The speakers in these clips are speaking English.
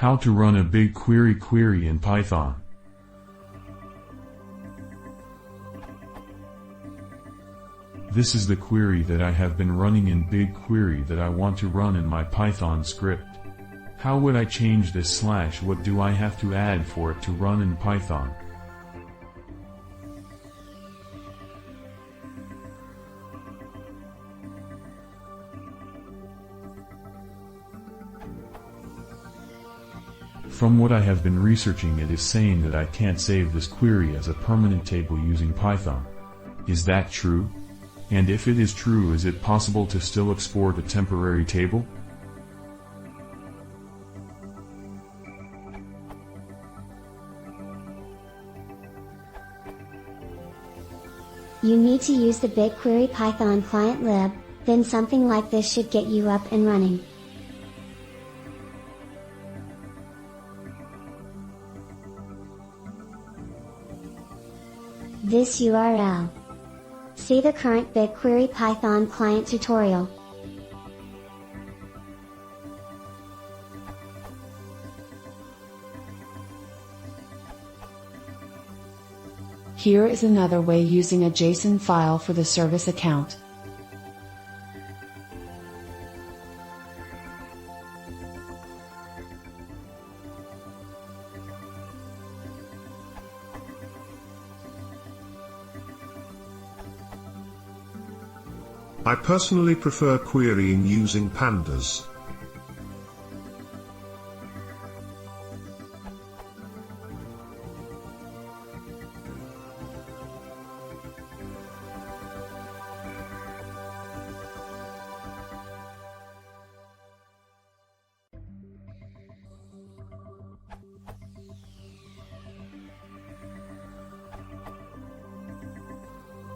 How to run a BigQuery query in Python. This is the query that I have been running in BigQuery that I want to run in my Python script. How would I change this / what do I have to add for it to run in Python? From what I have been researching, it is saying that I can't save this query as a permanent table using Python. Is that true? And if it is true, is it possible to still export a temporary table? You need to use the BigQuery Python client lib, then something like this should get you up and running. This URL. See the current BigQuery Python client tutorial. Here is another way using a JSON file for the service account. I personally prefer querying using pandas.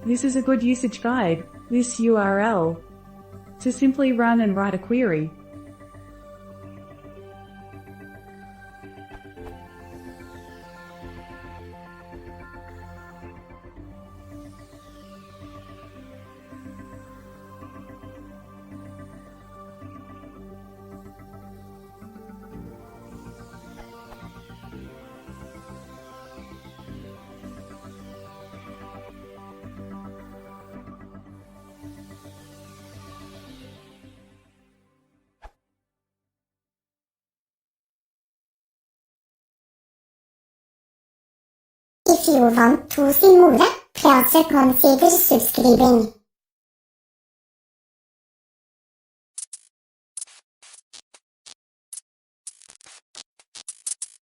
This is a good usage guide, this URL, to simply run and write a query. If you want to see more, please consider subscribing.